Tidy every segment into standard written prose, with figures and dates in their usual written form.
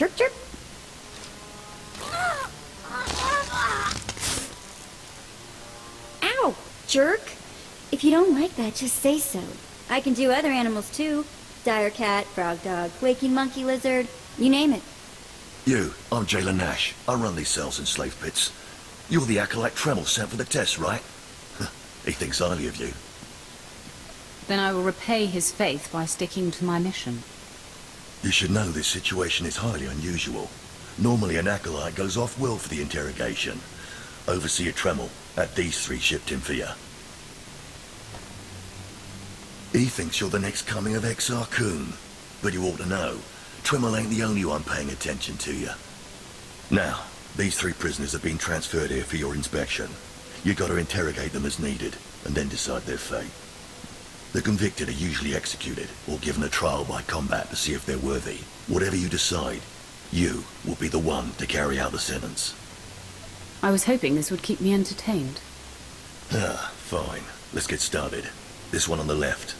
Chirp, chirp. Ow, jerk. If you don't like that, just say so. I can do other animals too. Dire cat, frog dog, waking monkey lizard, you name it. You, I'm Jailer Nash. I run these cells in slave pits. You're the acolyte Tremel sent for the test, right? He thinks highly of you. Then I will repay his faith by sticking to my mission. You should know this situation is highly unusual. Normally an acolyte goes off-world for the interrogation. Overseer Tremel had these three shipped in for you. He thinks you're the next coming of Exar Kun. But you ought to know, Tremel ain't the only one paying attention to you. Now, these three prisoners have been transferred here for your inspection. You gotta interrogate them as needed, and then decide their fate. The convicted are usually executed, or given a trial by combat to see if they're worthy. Whatever you decide, you will be the one to carry out the sentence. I was hoping this would keep me entertained. Fine. Let's get started. This one on the left.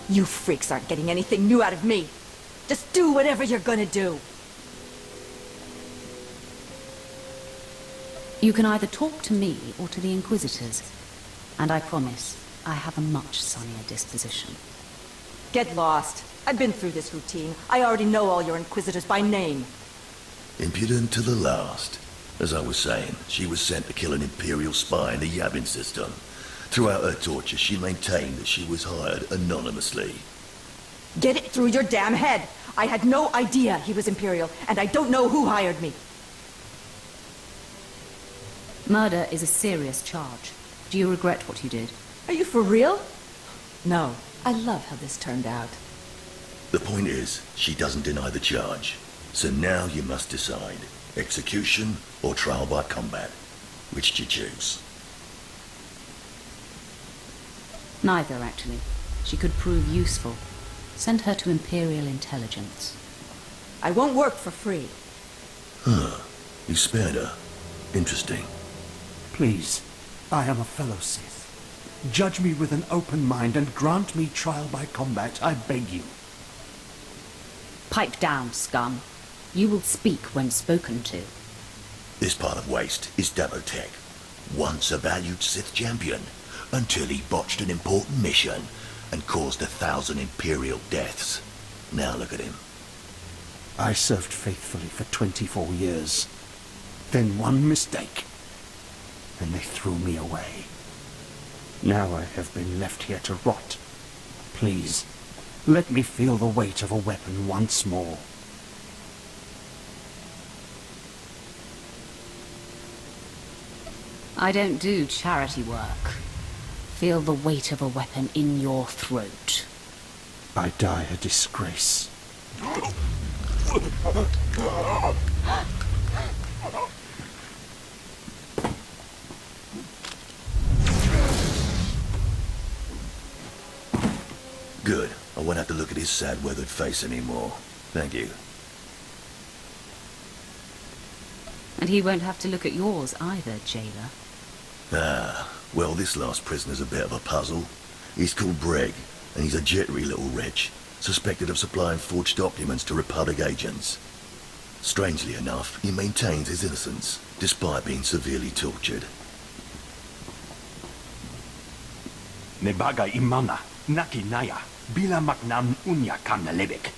You freaks aren't getting anything new out of me. Just do whatever you're gonna do. You can either talk to me or to the Inquisitors. And I promise, I have a much sunnier disposition. Get lost. I've been through this routine. I already know all your Inquisitors by name. Impudent to the last. As I was saying, she was sent to kill an Imperial spy in the Yavin system. Throughout her torture, she maintained that she was hired anonymously. Get it through your damn head! I had no idea he was Imperial, and I don't know who hired me. Murder is a serious charge. Do you regret what you did? Are you for real? No. I love how this turned out. The point is, she doesn't deny the charge. So now you must decide. Execution or trial by combat. Which do you choose? Neither, actually. She could prove useful. Send her to Imperial Intelligence. I won't work for free. You spared her. Interesting. Please, I am a fellow Sith. Judge me with an open mind and grant me trial by combat, I beg you. Pipe down, scum. You will speak when spoken to. This part of Waste is Dabotech. Once a valued Sith champion, until he botched an important mission and caused 1,000 Imperial deaths. Now look at him. I served faithfully for 24 years. Then one mistake, and they threw me away. Now I have been left here to rot. Please, let me feel the weight of a weapon once more. I don't do charity work. Feel the weight of a weapon in your throat. I die a disgrace. Good. I won't have to look at his sad, weathered face anymore. Thank you. And he won't have to look at yours either, Jailer. Well, this last prisoner's a bit of a puzzle. He's called Breg, and he's a jittery little wretch, suspected of supplying forged documents to Republic agents. Strangely enough, he maintains his innocence, despite being severely tortured. Nebaga imana, naki naya, bila maknam unya kana lebek.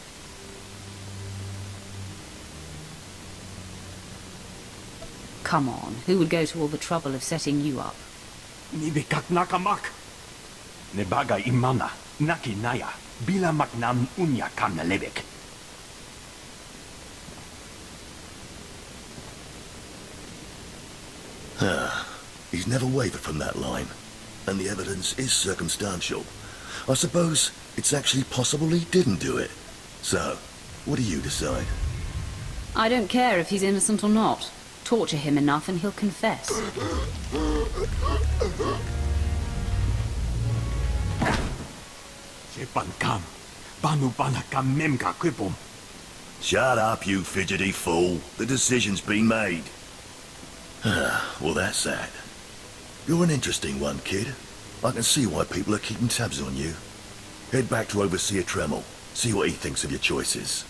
Come on, who would go to all the trouble of setting you up? Nibikak nakamak. Nebaga imana, naki naya, bila maknam unya kana lebek. He's never wavered from that line, and the evidence is circumstantial. I suppose it's actually possible he didn't do it. So, what do you decide? I don't care if he's innocent or not. Torture him enough and he'll confess. Sepankam, banu banakam memka kwipum. Shut up, you fidgety fool. The decision's been made. Well, that's that. You're an interesting one, kid. I can see why people are keeping tabs on you. Head back to Overseer Tremel. See what he thinks of your choices.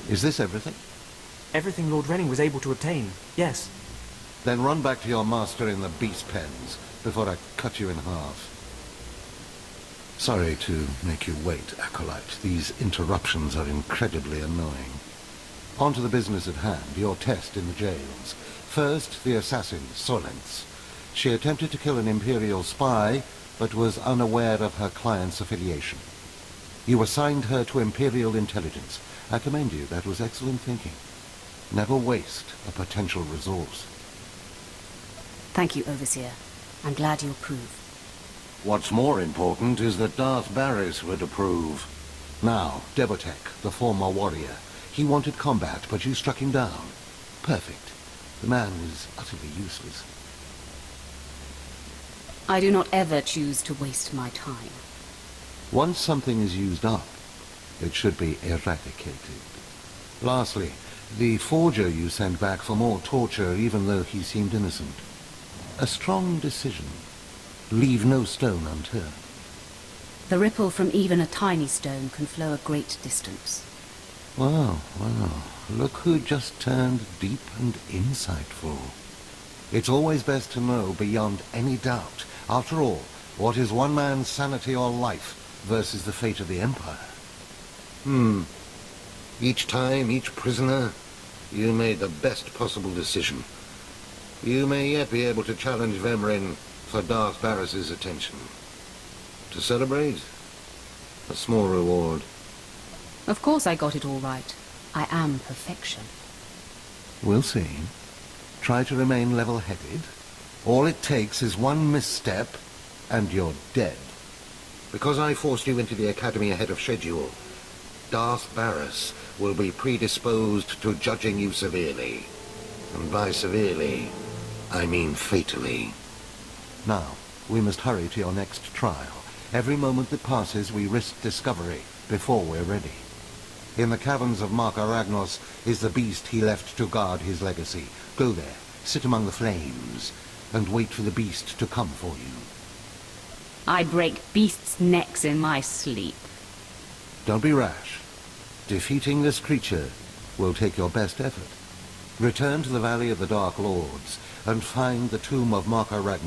Is this everything? Everything Lord Renning was able to obtain, yes. Then run back to your master in the beast pens before I cut you in half. Sorry to make you wait, Acolyte. These interruptions are incredibly annoying. On to the business at hand, your test in the jails. First, the assassin, Solence. She attempted to kill an Imperial spy, but was unaware of her client's affiliation. You assigned her to Imperial intelligence. I commend you. That was excellent thinking. Never waste a potential resource. Thank you, Overseer. I'm glad you approve. What's more important is that Darth Barris would approve. Now, Devotek, the former warrior. He wanted combat, but you struck him down. Perfect. The man was utterly useless. I do not ever choose to waste my time. Once something is used up, it should be eradicated. Lastly, the forger you sent back for more torture even though he seemed innocent. A strong decision. Leave no stone unturned. The ripple from even a tiny stone can flow a great distance. Wow, wow. Look who just turned deep and insightful. It's always best to know beyond any doubt. After all, what is one man's sanity or life versus the fate of the Empire? Each time, each prisoner, you made the best possible decision. You may yet be able to challenge Vemrin for Darth Barris's attention. To celebrate, a small reward. Of course I got it all right. I am perfection. We'll see. Try to remain level-headed. All it takes is one misstep, and you're dead. Because I forced you into the Academy ahead of schedule, Darth Barris will be predisposed to judging you severely. And by severely, I mean fatally. Now, we must hurry to your next trial. Every moment that passes, we risk discovery before we're ready. In the caverns of Mark Aragnos is the beast he left to guard his legacy. Go there, sit among the flames, and wait for the beast to come for you. I break beasts' necks in my sleep. Don't be rash. Defeating this creature will take your best effort. Return to the Valley of the Dark Lords and find the tomb of Mark Aragnos.